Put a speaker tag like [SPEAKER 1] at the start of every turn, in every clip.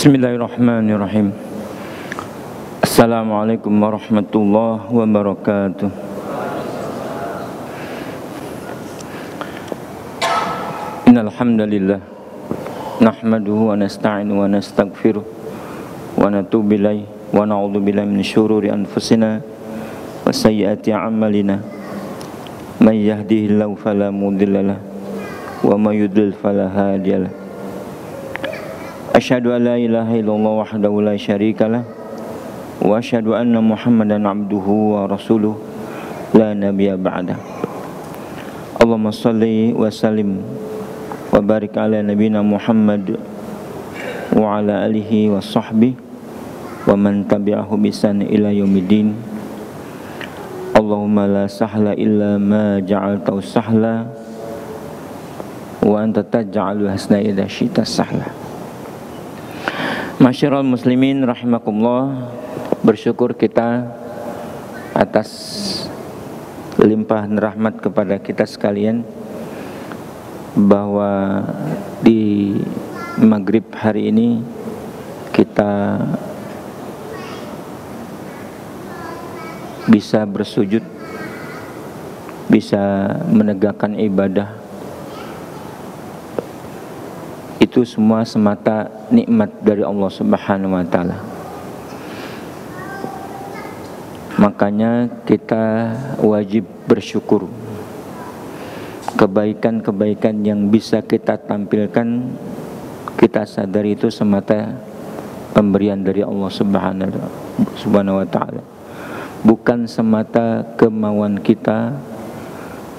[SPEAKER 1] Bismillahirrahmanirrahim. Assalamualaikum warahmatullahi wabarakatuh. Innal hamdalillah nahmaduhu wa nasta'inu wa nastaghfiruh wa natubu ilaihi wa na'udzu billahi min syururi anfusina wa sayyiati a'malina. May yahdihillahu fala mudhillalah wa may yudlil fala hadiyalah. Asyhadu an la ilaha illallah wahdahu la syarikalah wa asyhadu anna Muhammadan abduhu wa rasuluh la nabiyya ba'da. Allahumma shalli wa sallim wa barik ala nabiyyina Muhammad wa ala alihi wa sahbihi wa man tabi'ahu bi ihsan ila yaumiddin. Allahumma la sahla illa ma ja'altahu sahla wa anta taj'alul hasna idza syi'ta sahla. Masyiral muslimin rahimakumullah, bersyukur kita atas limpahan rahmat kepada kita sekalian bahwa di maghrib hari ini kita bisa bersujud, bisa menegakkan ibadah. Itu semua semata nikmat dari Allah Subhanahu wa ta'ala. Makanya kita wajib bersyukur. Kebaikan-kebaikan yang bisa kita tampilkan, kita sadari itu semata pemberian dari Allah Subhanahu wa ta'ala. Bukan semata kemauan kita,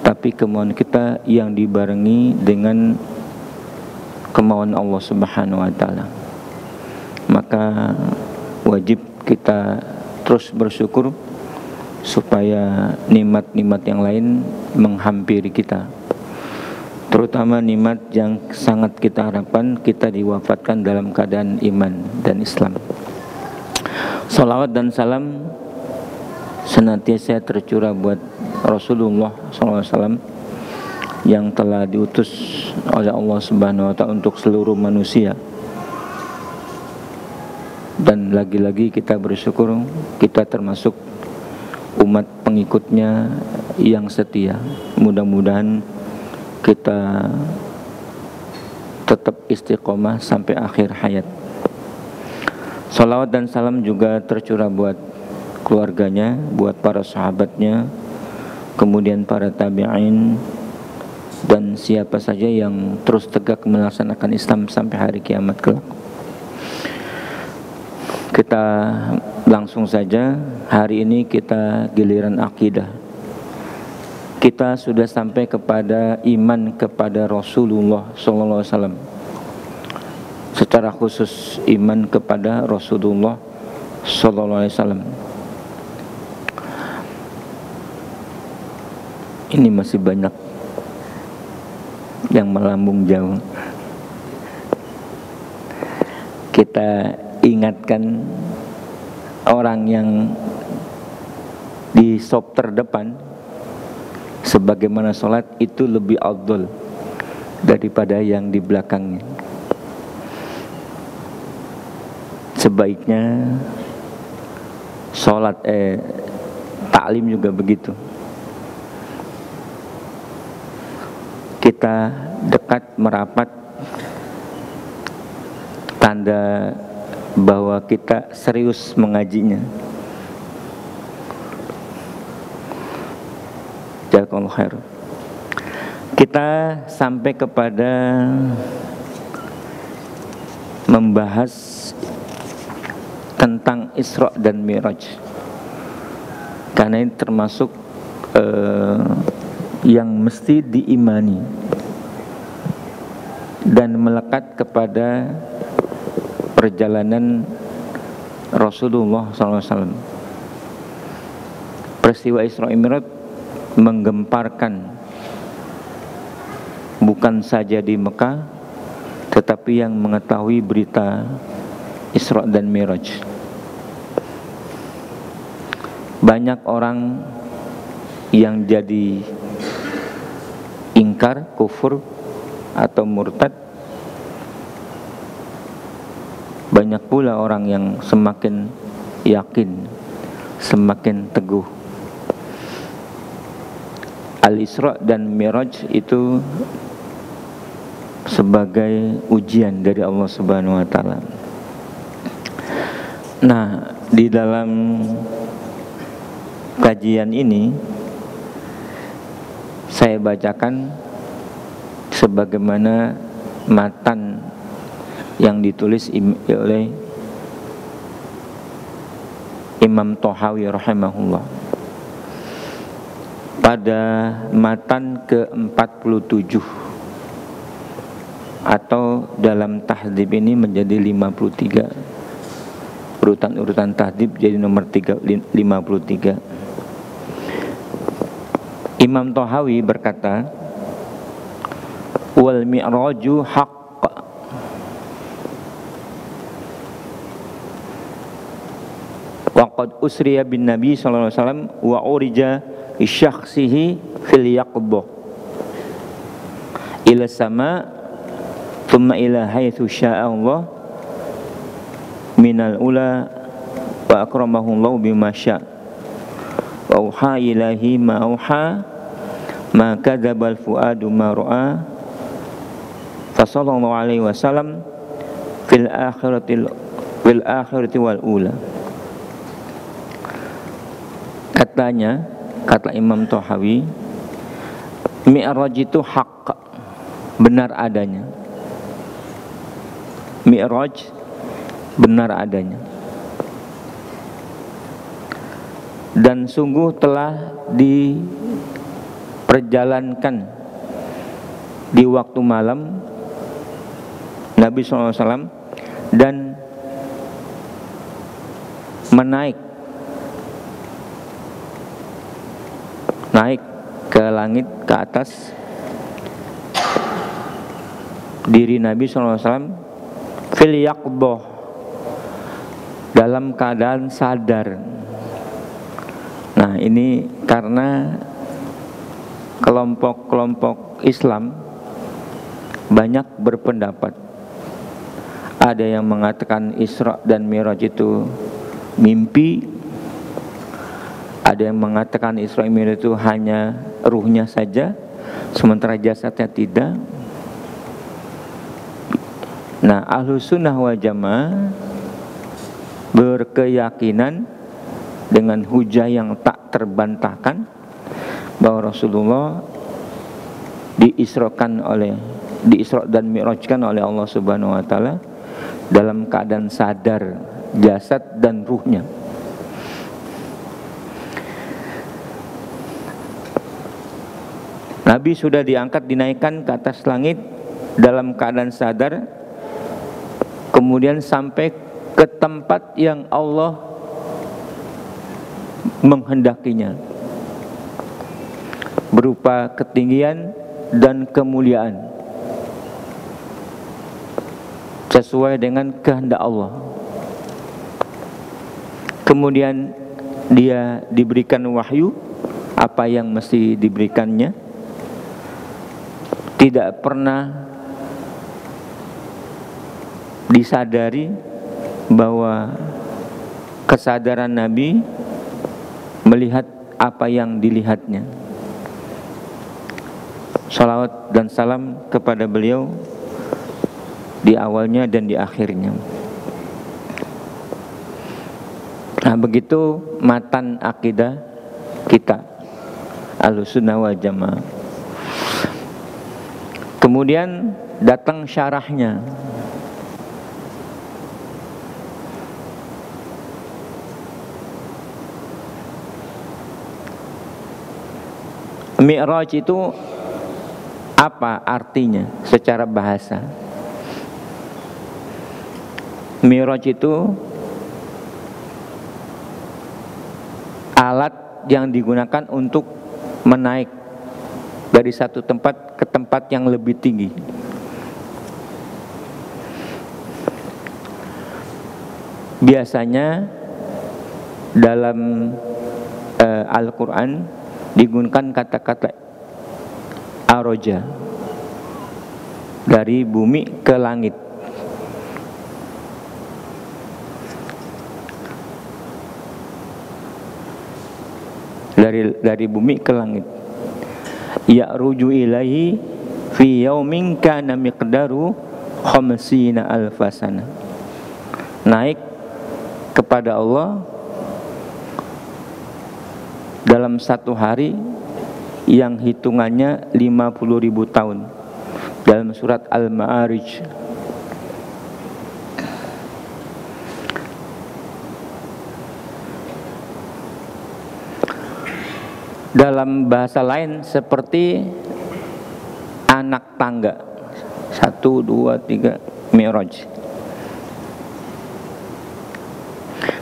[SPEAKER 1] tapi kemauan kita yang dibarengi dengan kemauan Allah Subhanahu wa ta'ala. Maka wajib kita terus bersyukur supaya nikmat-nikmat yang lain menghampiri kita, terutama nikmat yang sangat kita harapkan kita diwafatkan dalam keadaan iman dan Islam. Salawat dan salam senantiasa tercurah buat Rasulullah SAW yang telah diutus oleh Allah Subhanahu wa ta'ala untuk seluruh manusia. Dan lagi-lagi kita bersyukur kita termasuk umat pengikutnya yang setia. Mudah-mudahan kita tetap istiqomah sampai akhir hayat. Salawat dan salam juga tercurah buat keluarganya, buat para sahabatnya, kemudian para tabi'in, dan siapa saja yang terus tegak melaksanakan Islam sampai hari kiamat kelak. Kita langsung saja, hari ini kita giliran akidah. Kita sudah sampai kepada iman kepada Rasulullah SAW. Secara khusus iman kepada Rasulullah SAW. Ini masih banyak yang melambung jauh. Kita ingatkan orang yang di sop terdepan, sebagaimana sholat itu lebih afdal daripada yang di belakangnya. Sebaiknya sholat taklim juga begitu. Kita dekat merapat, tanda bahwa kita serius mengajinya. Jazakallahu khair. Kita sampai kepada membahas tentang Isra dan Mi'raj, karena ini termasuk yang mesti diimani dan melekat kepada perjalanan Rasulullah SAW. Peristiwa Isra Mi'raj menggemparkan bukan saja di Mekah, tetapi yang mengetahui berita Isra dan Mi'raj. Banyak orang yang jadi ingkar, kufur atau murtad banyak pula orang yang semakin yakin, semakin teguh. Al-Isra dan Mi'raj itu sebagai ujian dari Allah Subhanahu wa taala. Nah, di dalam kajian ini saya bacakan sebagaimana matan yang ditulis oleh Imam Thahawi rahimahullah pada matan ke-47, atau dalam tahdib ini menjadi 53. Urutan tahdib jadi nomor 53. Imam Thahawi berkata, wal mi'raju haqq, wa qad usriya bin nabi sallallahu alaihi wasallam wa urija isyakhsihi fil yaqbah ila sama thumma ila haitsu syaa Allah minal ula wa akramahu Allah bima syaa wa uha ilahi ma uha ma kadzabal fuadu ma ra'a fa sallallahu alaihi wasallam fil akhirati wal ula. Katanya, kata Imam Thahawi, Mi'raj itu hak, benar adanya. Mi'raj benar adanya. Dan sungguh telah diperjalankan di waktu malam Nabi SAW dan naik ke langit, ke atas diri Nabi SAW fil yaqbah, dalam keadaan sadar. Nah, ini karena kelompok-kelompok Islam banyak berpendapat. Ada yang mengatakan Isra dan Mi'raj itu mimpi, ada yang mengatakan Isra dan Mi'raj itu hanya ruhnya saja, sementara jasadnya tidak. Nah, Ahlus Sunnah wal Jamaah berkeyakinan dengan hujah yang tak terbantahkan bahwa Rasulullah diisra dan mi'rajkan oleh Allah Subhanahu wa taala dalam keadaan sadar, jasad dan ruhnya. Nabi sudah diangkat, dinaikkan ke atas langit dalam keadaan sadar, kemudian sampai ke tempat yang Allah menghendakinya, berupa ketinggian dan kemuliaan sesuai dengan kehendak Allah. Kemudian dia diberikan wahyu apa yang mesti diberikannya, tidak pernah disadari bahwa kesadaran Nabi melihat apa yang dilihatnya. Salawat dan salam kepada beliau di awalnya dan di akhirnya. Nah, begitu matan akidah kita Ahlussunnah wal Jamaah. Kemudian datang syarahnya. Mi'raj itu apa artinya secara bahasa? Mi'raj itu alat yang digunakan untuk menaik dari satu tempat ke tempat yang lebih tinggi. Biasanya dalam Al-Quran digunakan kata-kata aroja, dari bumi ke langit. dari bumi ke langit. Ya'ruju ilaihi fi yaumin kana miqdaru khamsina alfasana. Naik kepada Allah dalam satu hari yang hitungannya 50.000 tahun, dalam surat Al-Ma'arij. Dalam bahasa lain seperti anak tangga, 1, 2, 3 Mi'raj.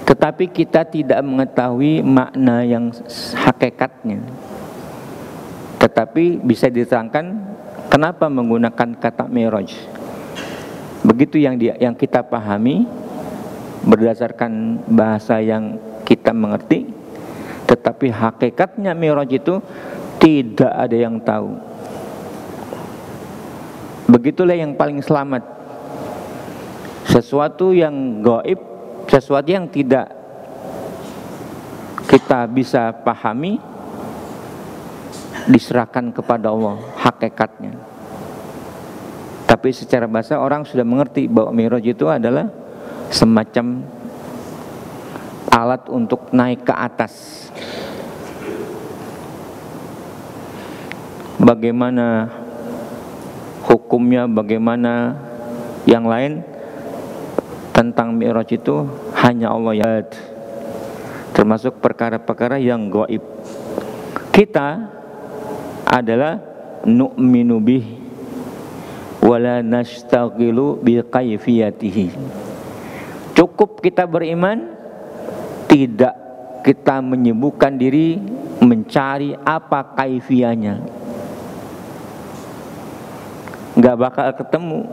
[SPEAKER 1] Tetapi kita tidak mengetahui makna yang hakikatnya. Tetapi bisa diterangkan kenapa menggunakan kata Mi'raj. Begitu yang kita pahami berdasarkan bahasa yang kita mengerti. Tetapi hakikatnya Mi'raj itu tidak ada yang tahu. Begitulah yang paling selamat. Sesuatu yang gaib, sesuatu yang tidak kita bisa pahami, diserahkan kepada Allah hakikatnya. Tapi secara bahasa orang sudah mengerti bahwa Mi'raj itu adalah semacam alat untuk naik ke atas. Bagaimana hukumnya, bagaimana yang lain tentang Mi'raj itu hanya Allah yang tahu, termasuk perkara-perkara yang gaib. Kita adalah nu'minu bih wala nastaghilu bi kaifiyatihi. Cukup kita beriman, tidak kita menyibukkan diri mencari apa kaifiyahnya. Gak bakal ketemu.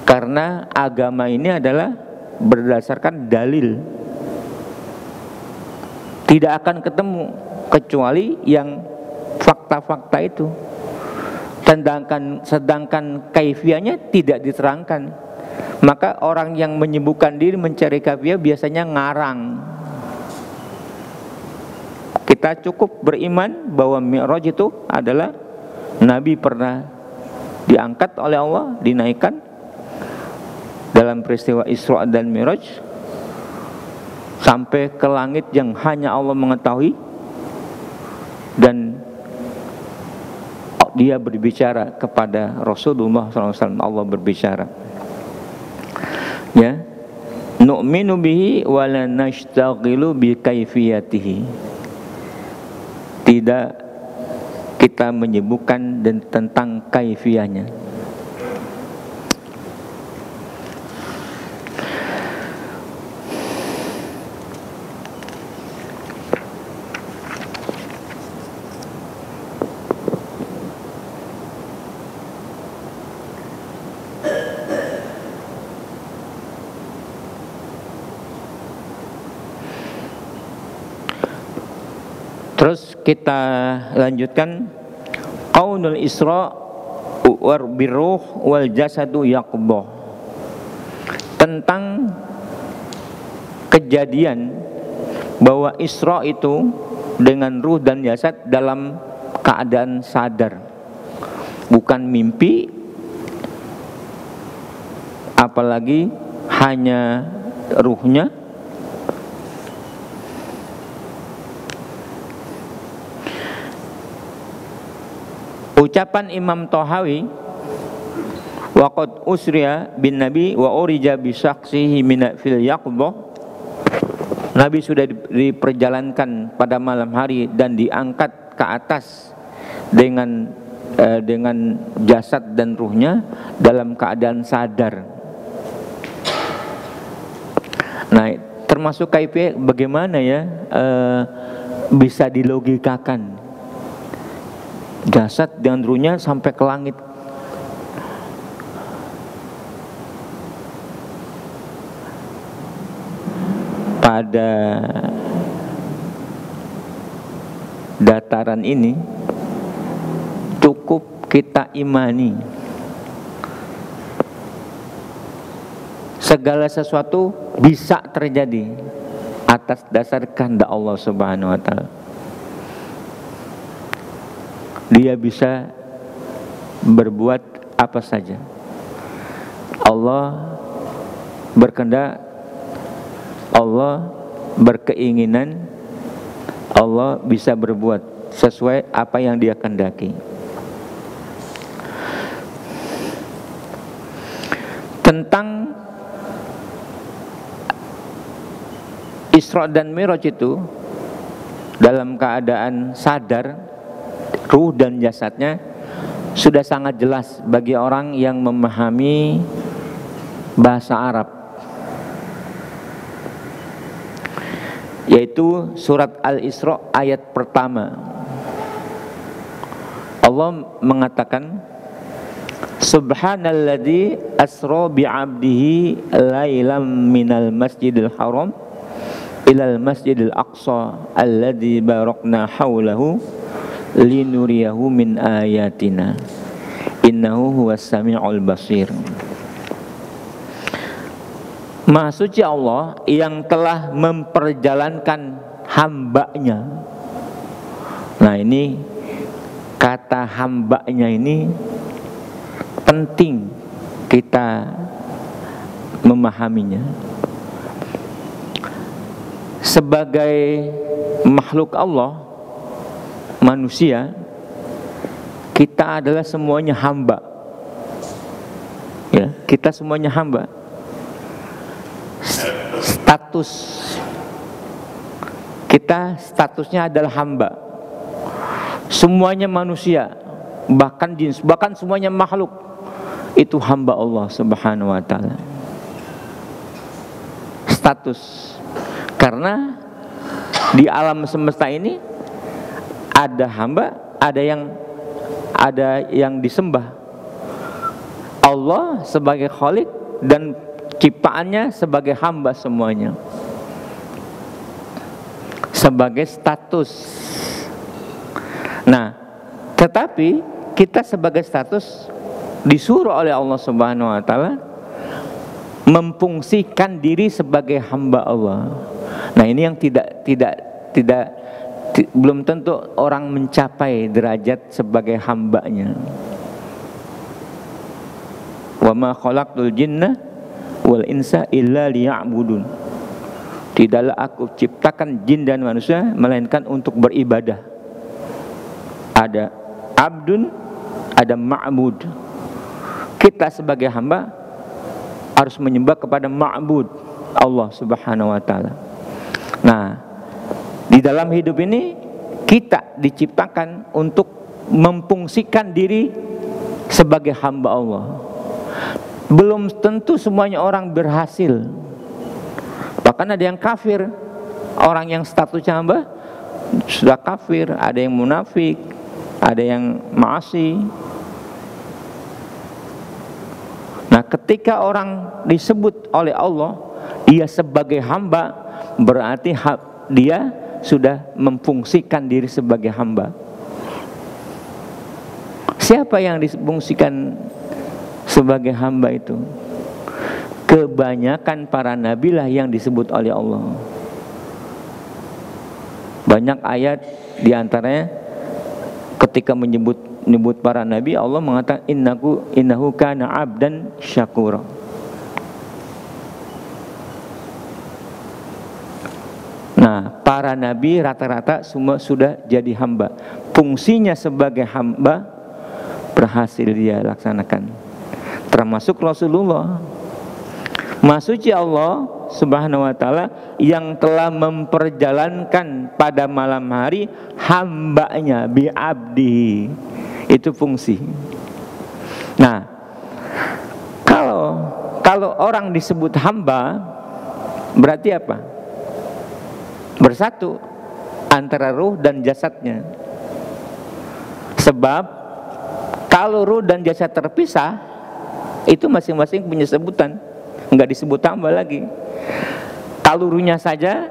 [SPEAKER 1] Karena agama ini adalah berdasarkan dalil. Tidak akan ketemu kecuali yang fakta-fakta itu. Sedangkan kaifiyahnya tidak diterangkan. Maka orang yang menyibukkan diri mencari kaifiyah biasanya ngarang. Kita cukup beriman bahwa Mi'raj itu adalah Nabi pernah diangkat oleh Allah, dinaikkan dalam peristiwa Isra dan Mi'raj sampai ke langit yang hanya Allah mengetahui, dan dia berbicara kepada Rasulullah SAW. Allah berbicara, ya, nu'minu bihi wa la nashtaghilu bi kaifiyatihi. Tidak kita menyebutkan dan tentang kaifiyahnya. Terus kita lanjutkan, qaulul Isra war biruh wal jasadu yaqbah, tentang kejadian bahwa Isra itu dengan ruh dan jasad dalam keadaan sadar, bukan mimpi, apalagi hanya ruhnya. Ucapan Imam Thahawi, waqad usriya bin Nabi wa urija bi syakhsihi min fil yaqbah, Nabi sudah diperjalankan pada malam hari dan diangkat ke atas dengan jasad dan ruhnya dalam keadaan sadar. Nah, termasuk kaifiyah bagaimana ya bisa dilogikakan jasad dan ruhnya sampai ke langit. Pada dataran ini cukup kita imani segala sesuatu bisa terjadi. atas dasar kehendak Allah Subhanahu wa taala. Dia bisa berbuat apa saja. Allah berkehendak, Allah berkeinginan, Allah bisa berbuat sesuai apa yang Dia kehendaki. Tentang Isra dan Mi'raj itu dalam keadaan sadar, ruh dan jasadnya sudah sangat jelas bagi orang yang memahami bahasa Arab, yaitu surat Al-Isra ayat pertama. Allah mengatakan, Subhanalladzi asra bi'abdihi lailam minal masjidil haram ilal masjidil aqsa alladzi barakna haulahu linuriyahu min ayatina innahu huwas sami'ul basir. Maha suci Allah yang telah memperjalankan hambanya. Nah, ini kata hambanya ini penting kita memahaminya. Sebagai makhluk Allah, manusia, kita adalah semuanya hamba. Ya, kita semuanya hamba. Status kita, statusnya adalah hamba. Semuanya manusia, bahkan jin, bahkan semuanya makhluk itu hamba Allah Subhanahu wa taala. Status, karena di alam semesta ini ada hamba, ada yang disembah. Allah sebagai Khalik dan ciptaannya sebagai hamba semuanya. Sebagai status. Nah, tetapi kita sebagai status disuruh oleh Allah Subhanahu wa taala memfungsikan diri sebagai hamba Allah. Nah, ini yang belum tentu orang mencapai derajat sebagai hambanya. Wa ma khalaqtul jinna wal insa illa liya'budun. Tidaklah aku ciptakan jin dan manusia melainkan untuk beribadah. Ada abdun, ada ma'bud. Kita sebagai hamba harus menyembah kepada ma'bud, Allah Subhanahu wa taala. Nah, di dalam hidup ini kita diciptakan untuk memfungsikan diri sebagai hamba Allah. Belum tentu semuanya orang berhasil. Bahkan ada yang kafir. Orang yang statusnya hamba sudah kafir, ada yang munafik, ada yang maasi. Nah, ketika orang disebut oleh Allah dia sebagai hamba, berarti dia sudah memfungsikan diri sebagai hamba. Siapa yang difungsikan sebagai hamba itu? Kebanyakan para nabi lah yang disebut oleh Allah. Banyak ayat diantaranya ketika menyebut para nabi, Allah mengatakan innahu kana abdan syakura. Nah, para nabi rata-rata semua sudah jadi hamba. Fungsinya sebagai hamba berhasil dia laksanakan. Termasuk Rasulullah. Maha suci Allah Subhanahu wa taala yang telah memperjalankan pada malam hari hambanya bi'abdihi. Itu fungsi. Nah, kalau orang disebut hamba berarti apa? Bersatu antara ruh dan jasadnya. Sebab kalau ruh dan jasad terpisah, itu masing-masing punya sebutan, enggak disebut hamba lagi. Kalau ruhnya saja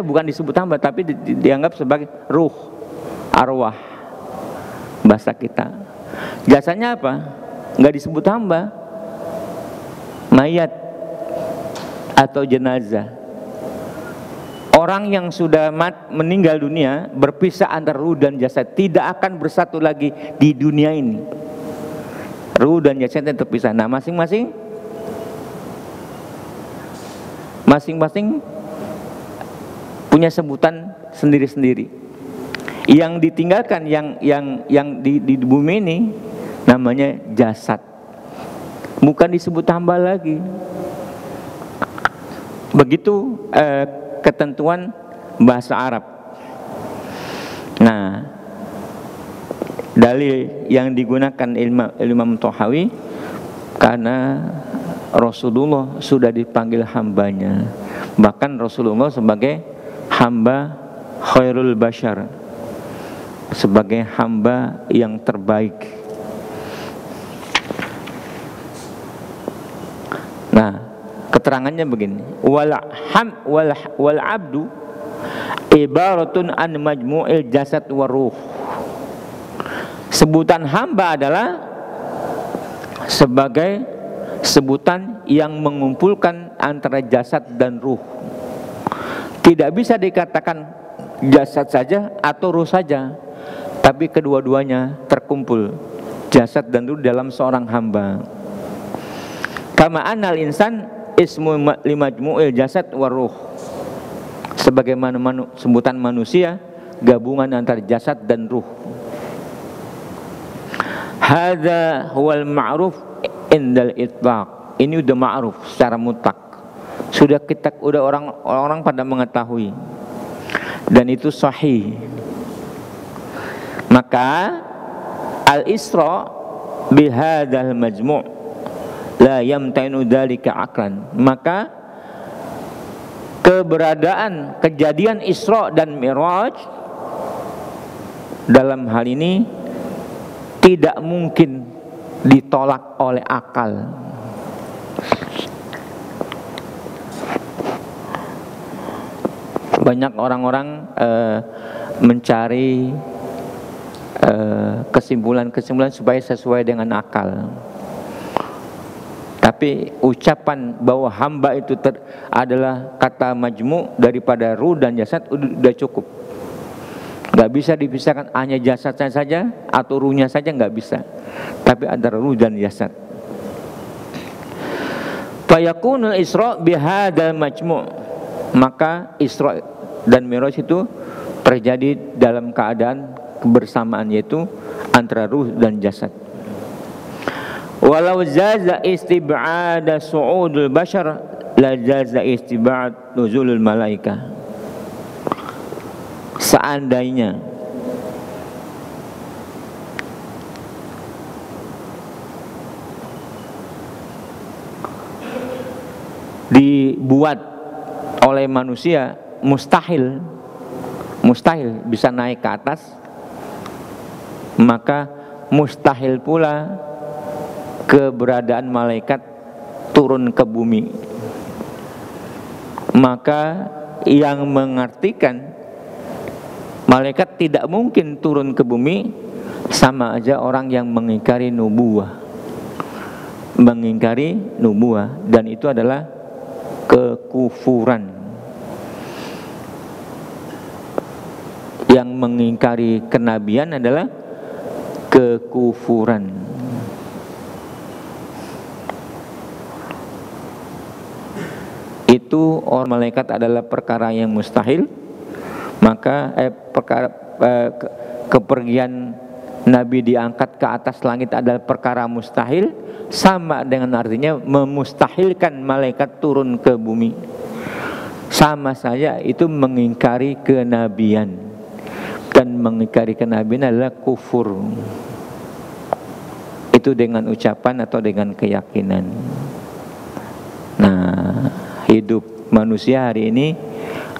[SPEAKER 1] bukan disebut hamba, tapi dianggap sebagai ruh, arwah bahasa kita. Jasanya apa? Enggak disebut hamba, mayat atau jenazah. Orang yang sudah meninggal dunia, berpisah antara ruh dan jasad, tidak akan bersatu lagi di dunia ini. Ruh dan jasadnya terpisah. Nah, masing-masing punya sebutan sendiri-sendiri. Yang ditinggalkan, yang di bumi ini namanya jasad, bukan disebut hamba lagi. Begitu ketentuan bahasa Arab. Nah, dalil yang digunakan Imam Thahawi, karena Rasulullah sudah dipanggil hambanya, bahkan Rasulullah sebagai hamba khairul bashar, sebagai hamba yang terbaik. Nah, keterangannya begini, wal abdu ibaratun an majmu'il jasad wa ruh. Sebutan hamba adalah sebagai sebutan yang mengumpulkan antara jasad dan ruh. Tidak bisa dikatakan jasad saja atau ruh saja, tapi kedua-duanya terkumpul, jasad dan ruh dalam seorang hamba. Kama anal insan ismu limajmu'il jasad wa ruh. Sebagaimana sebutan manusia gabungan antara jasad dan ruh. Hadza huwal ma'ruf indal itlaq. Ini udah ma'ruf secara mutlak. Sudah orang pada mengetahui. Dan itu sahih. Maka al-isra bihadzal majmu' la yamtainu dzalika aqlan. Maka keberadaan kejadian Isra dan Mi'raj dalam hal ini tidak mungkin ditolak oleh akal. Banyak orang-orang mencari kesimpulan-kesimpulan supaya sesuai dengan akal. Tapi ucapan bahwa hamba itu adalah kata majmu' daripada ruh dan jasad udah cukup. Gak bisa dipisahkan hanya jasadnya saja atau ruhnya saja, gak bisa. Tapi antara ruh dan jasad. Fayakunul isra bihadzal majmu'. Maka Isra dan Mi'raj itu terjadi dalam keadaan kebersamaan, yaitu antara ruh dan jasad. Walau jaza istib'ada su'udul bashar la jaza istib'ad nuzulul malaika. Seandainya dibuat oleh manusia mustahil bisa naik ke atas, maka mustahil pula keberadaan malaikat turun ke bumi. Maka yang mengartikan malaikat tidak mungkin turun ke bumi sama aja orang yang mengingkari nubuwah. Mengingkari nubuwah, dan itu adalah kekufuran. Yang mengingkari kenabian adalah kekufuran. Itu orang malaikat adalah perkara yang mustahil. Maka kepergian Nabi diangkat ke atas langit adalah perkara mustahil, sama dengan artinya memustahilkan malaikat turun ke bumi. Sama saja itu mengingkari kenabian, dan mengingkari kenabian adalah kufur. Itu dengan ucapan atau dengan keyakinan. Nah, hidup manusia hari ini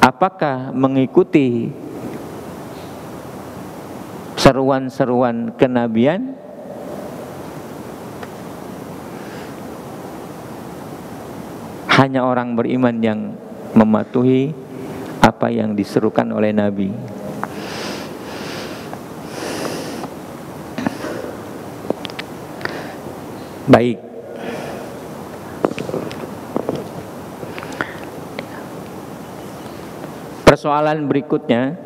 [SPEAKER 1] apakah mengikuti seruan-seruan kenabian? Hanya orang beriman yang mematuhi apa yang diserukan oleh Nabi. Baik. Persoalan berikutnya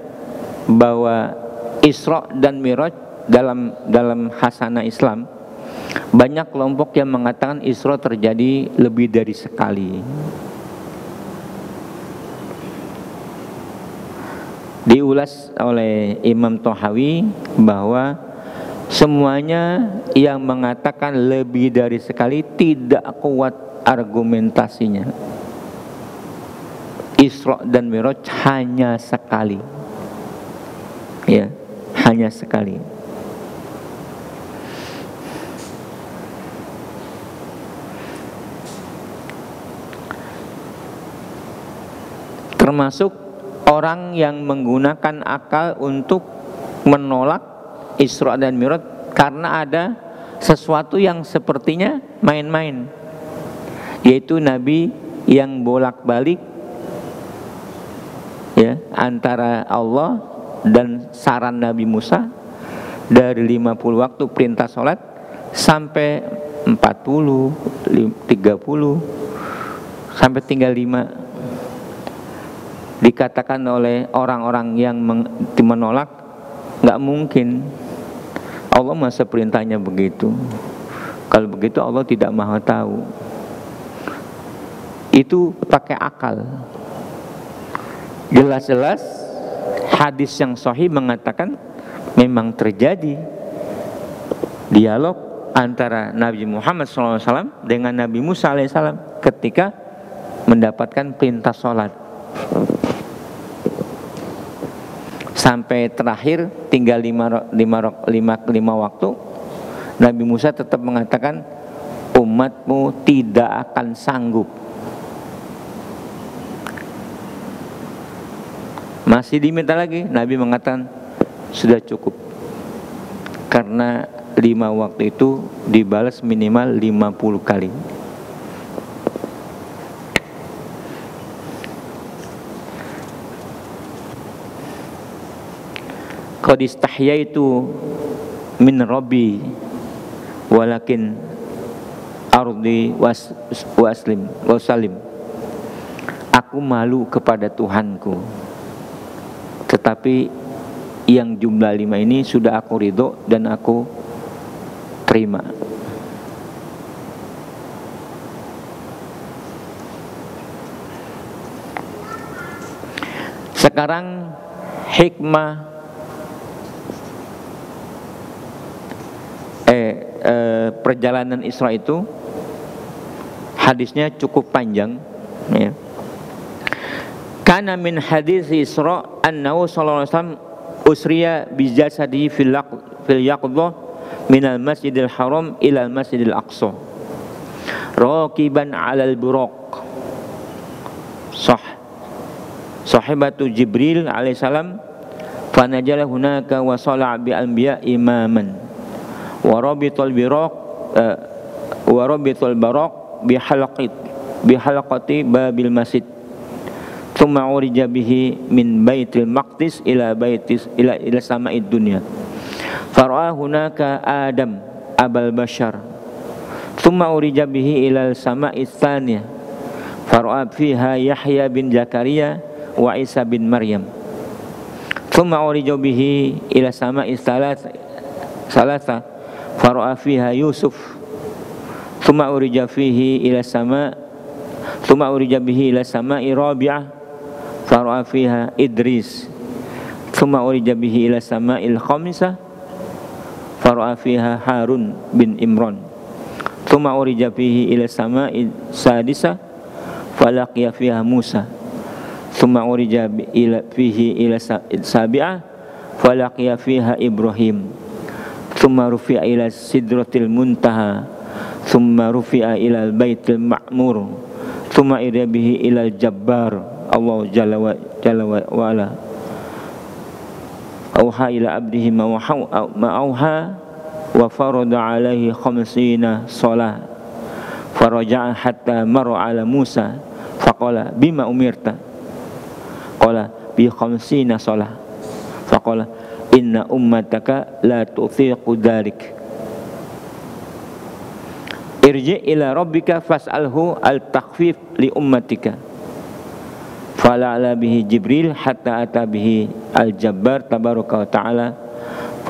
[SPEAKER 1] bahwa Isra dan Mi'raj dalam hasanah Islam, banyak kelompok yang mengatakan Isra terjadi lebih dari sekali. Diulas oleh Imam Thahawi bahwa semuanya yang mengatakan lebih dari sekali tidak kuat argumentasinya. Isra dan Mi'raj hanya sekali. Ya, hanya sekali. Termasuk orang yang menggunakan akal untuk menolak Isra dan Mi'raj karena ada sesuatu yang sepertinya main-main, yaitu Nabi yang bolak-balik ya antara Allah dan saran Nabi Musa, dari 50 waktu perintah sholat sampai 40, 30, sampai tinggal 5. Dikatakan oleh orang-orang yang menolak, nggak mungkin Allah masa perintahnya begitu. Kalau begitu Allah tidak maha tahu. Itu pakai akal. Jelas-jelas hadis yang sahih mengatakan memang terjadi dialog antara Nabi Muhammad SAW dengan Nabi Musa alaihissalam ketika mendapatkan perintah sholat. Sampai terakhir tinggal 5 waktu, Nabi Musa tetap mengatakan umatmu tidak akan sanggup. Masih diminta lagi, Nabi mengatakan sudah cukup, karena 5 waktu itu dibalas minimal 50 kali. Qad istahyaitu min Rabbi walakin ardi wasalim. Aku malu kepada Tuhanku, tetapi yang jumlah 5 ini sudah aku ridho dan aku terima. Sekarang hikmah perjalanan Isra itu, hadisnya cukup panjang ya. Kana min hadis Isra annahu sallallahu alaihi wasallam usriya bi jasadihi fil yaqdhah minal masjidil haram ila al masjidil aqsa raqiban 'alal buraq sahibatu Jibril alaihissalam fanajala hunaka wa shala bi anbiya imaman wa rabitul baraq bi halaqati babil masjid thumma urija bihi min baitil maqdis ila sama'id dunya fara'a hunaka Adam abal bashar thumma urija bihi ila sama'id tsaniyah fara'a fiha Yahya bin Zakaria wa Isa bin Maryam thumma urija bihi ila sama'id salasa fara'a fiha Yusuf thumma urija bihi ila sama'i rabi'ah fara'a fiha Idris thumma urija bihi ila sama'il khamisah fara'a fiha Harun bin Imran thumma urija bihi ila sama'il sadisah falaqiya fiha Musa thumma urija fihi ila sabi'ah falaqiya fiha Ibrahim thumma rufi'a ila sidratil muntaha thumma rufi'a ila al-baitil ma'mur thumma ida bihi ila al-jabbar Allah jalla wa ala auha ila abdihi ma auha wa farada alaihi 50 salat faraja'a hatta marra ala Musa faqala bima umirta qala bi 50 salat faqala inna ummataka la tufiqu dhalik irji ila rabbika fas'alhu al-takhfif li ummatika fala'ala bihi Jibril hatta ata bihi al-Jabbar tabaraka wa ta'ala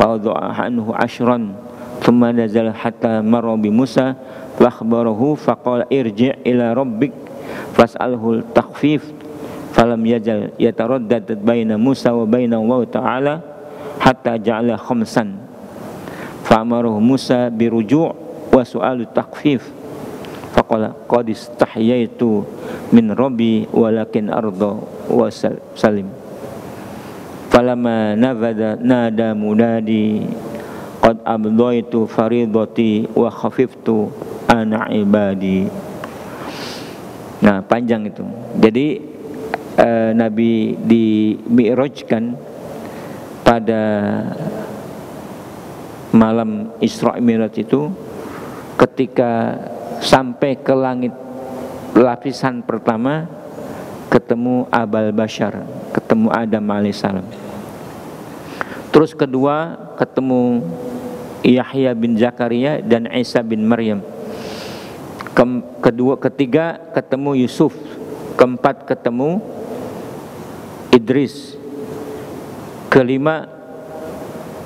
[SPEAKER 1] fawada'a anhu ashran thumma nazal hatta marra bi Musa wa akhbarahu faqala irji' ila rabbik fas'alhu al-takhfif falam yazal yataraddad baina Musa wa baina Allah ta'ala hatta ja'ala khamsan fa'amarahu Musa biruju' wa su'alu takhfif faqala qad istahyaitu min rabbi walakin arda wa salim falamma nada munadi qad abdaitu faridati wa khafiftu ana ibadi. Nah, panjang itu. Jadi Nabi di Mi'rajkan pada malam Isra Mi'raj itu, ketika sampai ke langit lapisan pertama ketemu Abal Bashar, ketemu Adam alaihissalam. Terus kedua ketemu Yahya bin Zakaria dan Isa bin Maryam. Ketiga ketemu Yusuf. Keempat ketemu Idris. Kelima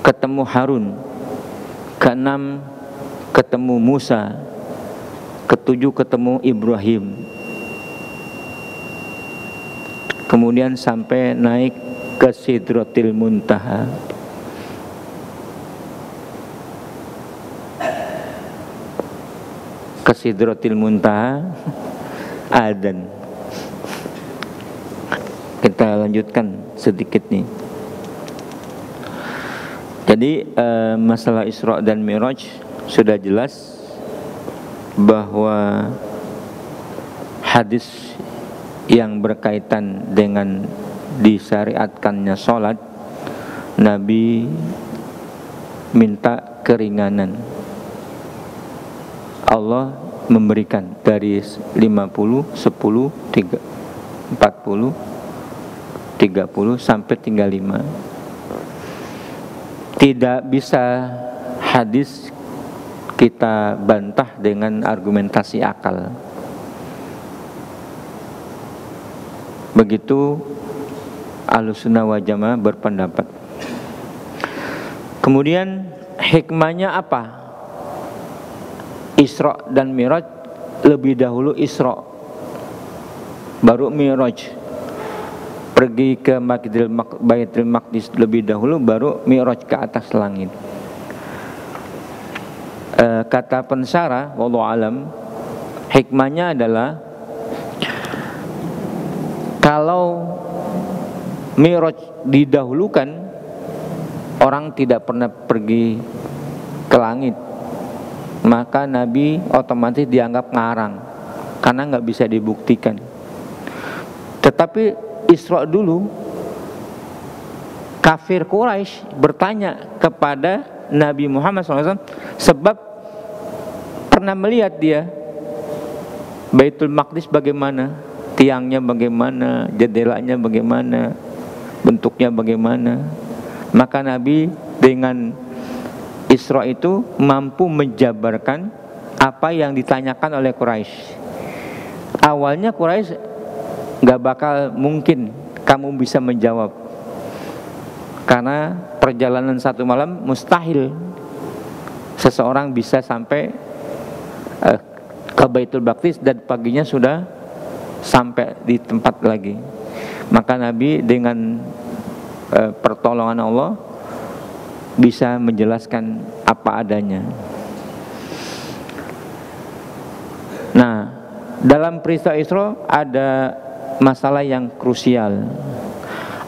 [SPEAKER 1] ketemu Harun. Keenam ketemu Musa. Ketujuh ketemu Ibrahim. Kemudian sampai naik ke Sidratil Muntaha. Ke Sidratil Muntaha adzan. Kita lanjutkan sedikit nih. Jadi masalah Isra dan Mi'raj sudah jelas bahwa hadis yang berkaitan dengan disyariatkannya sholat, Nabi minta keringanan. Allah memberikan dari 50, 10, 40, 30 sampai tinggal 5. Tidak bisa hadis kita bantah dengan argumentasi akal. Begitu Ahlussunnah wal Jamaah berpendapat. Kemudian hikmahnya apa? Isra dan Mi'raj, lebih dahulu Isra baru Mi'raj. Pergi ke Baitul Maqdis lebih dahulu baru Mi'raj ke atas langit. Kata pensara wallahu alam, hikmahnya adalah kalau Mi'raj didahulukan, orang tidak pernah pergi ke langit, maka Nabi otomatis dianggap ngarang karena nggak bisa dibuktikan. Tetapi Isra dulu, kafir Quraisy bertanya kepada Nabi Muhammad SAW sebab pernah melihat dia Baitul Maqdis bagaimana, tiangnya bagaimana, jendelanya bagaimana, bentuknya bagaimana. Maka Nabi dengan Isra itu mampu menjabarkan apa yang ditanyakan oleh Quraisy. Awalnya Quraisy gak bakal mungkin kamu bisa menjawab, karena perjalanan satu malam mustahil seseorang bisa sampai ke Baitul Maqdis dan paginya sudah sampai di tempat lagi. Maka Nabi dengan pertolongan Allah bisa menjelaskan apa adanya. Nah, dalam peristiwa Isra ada masalah yang krusial.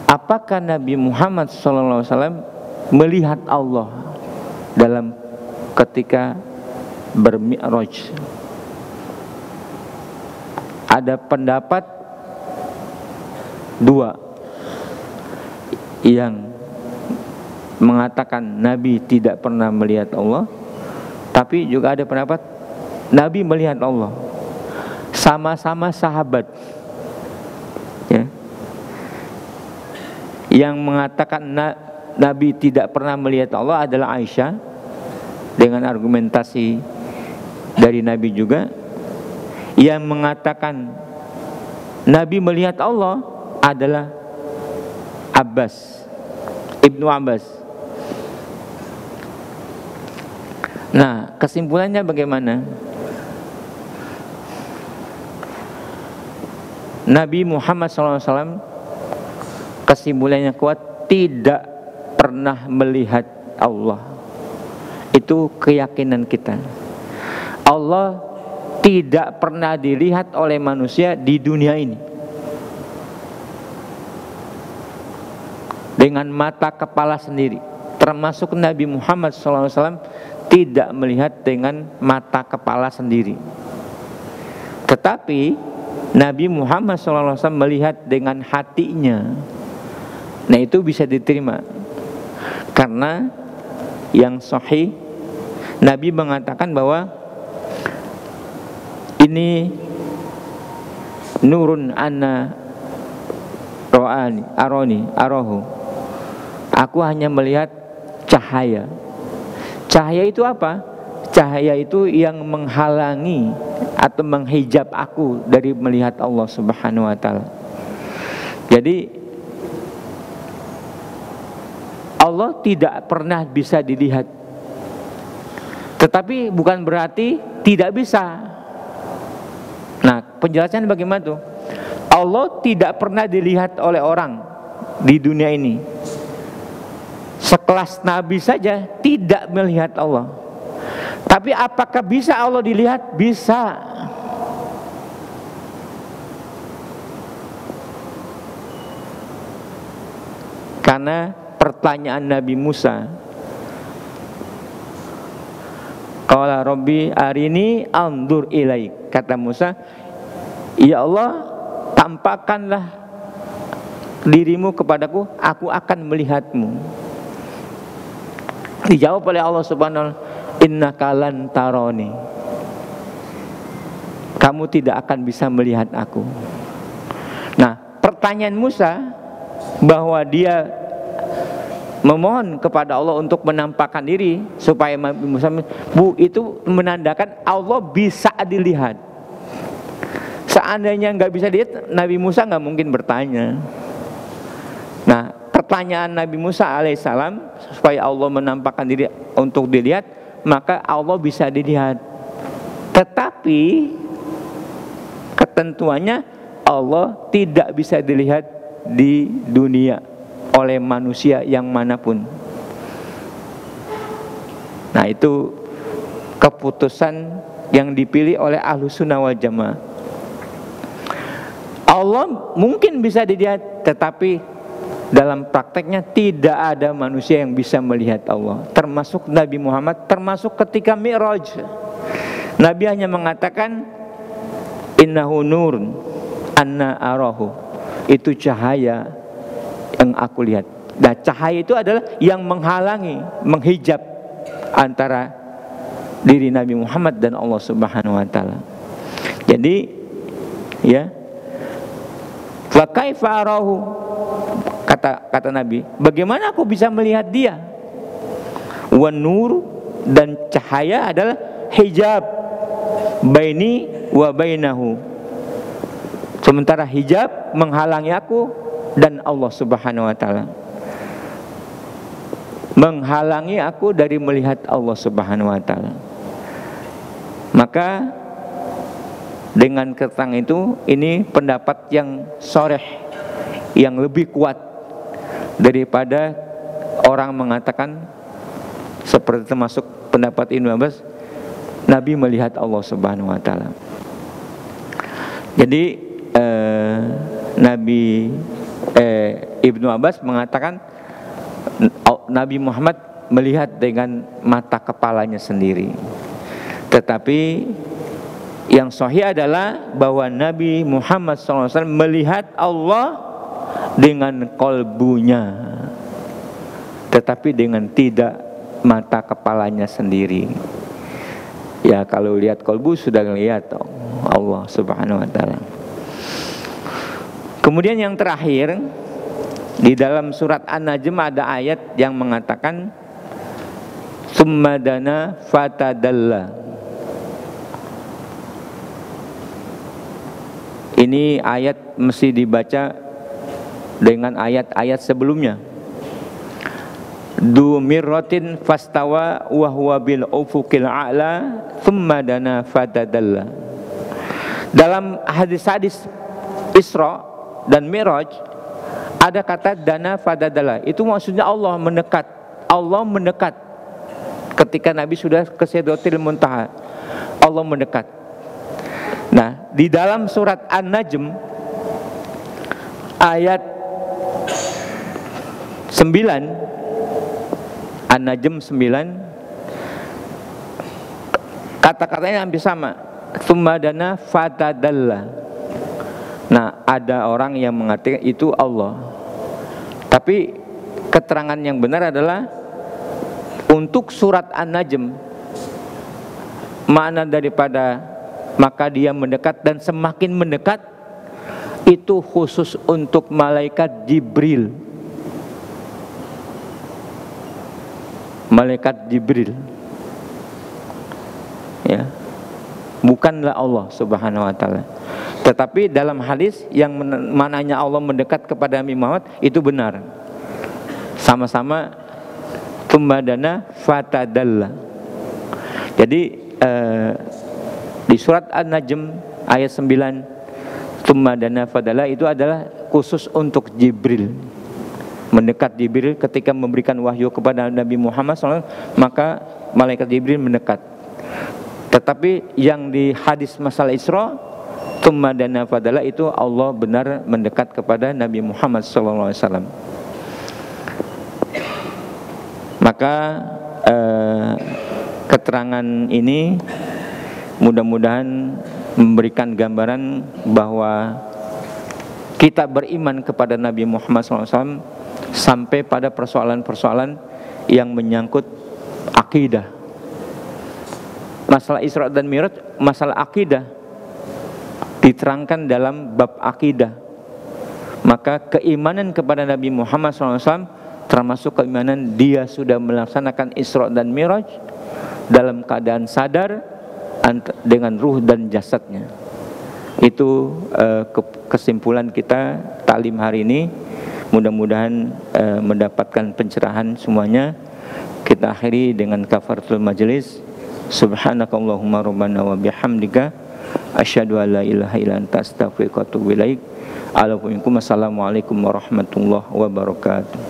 [SPEAKER 1] Apakah Nabi Muhammad SAW melihat Allah dalam ketika bermi'raj? Ada pendapat dua yang mengatakan Nabi tidak pernah melihat Allah, tapi juga ada pendapat Nabi melihat Allah. Sama-sama sahabat. Ya. Yang mengatakan Nabi tidak pernah melihat Allah adalah Aisyah dengan argumentasi dari Nabi juga. Yang mengatakan Nabi melihat Allah adalah Abbas, Ibnu Abbas. Nah, kesimpulannya bagaimana? Nabi Muhammad SAW kesimpulannya kuat, tidak pernah melihat Allah. Itu keyakinan kita. Allah tidak pernah dilihat oleh manusia di dunia ini dengan mata kepala sendiri. Termasuk Nabi Muhammad SAW tidak melihat dengan mata kepala sendiri. Tetapi Nabi Muhammad SAW melihat dengan hatinya. Nah, itu bisa diterima. Karena yang sahih, Nabi mengatakan bahwa ini nurun anna arahu. Aku hanya melihat cahaya. Cahaya itu apa? Cahaya itu yang menghalangi atau menghijab aku dari melihat Allah Subhanahu wa taala. Jadi Allah tidak pernah bisa dilihat. Tetapi bukan berarti tidak bisa. Nah, penjelasan bagaimana tuh? Allah tidak pernah dilihat oleh orang di dunia ini. Sekelas Nabi saja tidak melihat Allah. Tapi apakah bisa Allah dilihat? Bisa. Karena pertanyaan Nabi Musa, qala rabbi arini anzur ilaik. Kata Musa, ya Allah, tampakkanlah dirimu kepadaku, aku akan melihatmu. Dijawab oleh Allah Subhanahu wa taala, innaka lan tarani. Kamu tidak akan bisa melihat aku. Nah, pertanyaan Musa bahwa dia memohon kepada Allah untuk menampakkan diri supaya Musa, itu menandakan Allah bisa dilihat. Seandainya nggak bisa dilihat, Nabi Musa nggak mungkin bertanya. Nah, pertanyaan Nabi Musa alaihissalam supaya Allah menampakkan diri untuk dilihat, maka Allah bisa dilihat. Tetapi ketentuannya Allah tidak bisa dilihat di dunia oleh manusia yang manapun. Nah, itu keputusan yang dipilih oleh Ahlussunnah wal Jamaah. Allah mungkin bisa dilihat, tetapi dalam prakteknya tidak ada manusia yang bisa melihat Allah, termasuk Nabi Muhammad, termasuk ketika Mi'raj. Nabi hanya mengatakan innahu nurun anna arahu. Itu cahaya yang aku lihat. Nah, cahaya itu adalah yang menghalangi, menghijab antara diri Nabi Muhammad dan Allah Subhanahu wa taala. Jadi, ya, fa kaifa arahu, kata Nabi, bagaimana aku bisa melihat dia? Wan nur, dan cahaya adalah hijab baini wa bainahu. Sementara hijab menghalangi aku dan Allah Subhanahu wa taala, menghalangi aku dari melihat Allah Subhanahu wa taala. Maka dengan keterangan itu, ini pendapat yang sharih, yang lebih kuat daripada orang mengatakan seperti termasuk pendapat Ibnu Abbas, Nabi melihat Allah Subhanahu wa taala. Jadi Ibnu Abbas mengatakan Nabi Muhammad melihat dengan mata kepalanya sendiri. Tetapi yang sahih adalah bahwa Nabi Muhammad SAW melihat Allah dengan kolbunya, tetapi dengan tidak mata kepalanya sendiri. Ya, kalau lihat kolbu sudah melihat Allah Subhanahu wa taala. Kemudian yang terakhir, di dalam surat An-Najm ada ayat yang mengatakan summa dana fatadalla. Ini ayat mesti dibaca dengan ayat-ayat sebelumnya. Du mirratin fastawa wa huwa bil ufuqil a'la thumma dana fatadalla. Dalam hadis-hadis Isra dan Mi'raj ada kata dana fatadalla. Itu maksudnya Allah mendekat. Allah mendekat. Ketika Nabi sudah ke Sidratil Muntaha, Allah mendekat. Nah, di dalam surat An-Najm ayat 9, An-Najm 9, kata-katanya hampir sama. Tsumma dana fatadalla. Nah, ada orang yang mengatakan itu Allah. Tapi keterangan yang benar adalah untuk surat An-Najm, makna daripada maka dia mendekat dan semakin mendekat itu khusus untuk malaikat Jibril. Malaikat Jibril, ya, bukanlah Allah Subhanahu wa taala. Tetapi dalam hadis yang mananya Allah mendekat kepada Nabi Muhammad itu benar. Sama-sama tumadana fatadalla. Jadi di surat An-Najm ayat 9 tumadana fatadalla itu adalah khusus untuk Jibril. Mendekat Jibril ketika memberikan wahyu kepada Nabi Muhammad SAW, maka malaikat Jibril mendekat. Tetapi yang di hadis masalah Isra, tsumma dana fadala, itu Allah benar mendekat kepada Nabi Muhammad SAW. Maka keterangan ini mudah-mudahan memberikan gambaran bahwa kita beriman kepada Nabi Muhammad SAW sampai pada persoalan-persoalan yang menyangkut akidah. Masalah Isra dan Mi'raj, masalah akidah diterangkan dalam bab akidah. Maka keimanan kepada Nabi Muhammad SAW termasuk keimanan dia sudah melaksanakan Isra dan Mi'raj dalam keadaan sadar dengan ruh dan jasadnya. Itu kesimpulan kita taklim hari ini. Mudah-mudahan mendapatkan pencerahan semuanya. Kita akhiri dengan kafaratul majlis. Subhanakallahumma rabbana wa bihamdika asyhadu an la ilaha illa anta astaghfiruka wa atubu ilaik. Assalamualaikum warahmatullahi wabarakatuh.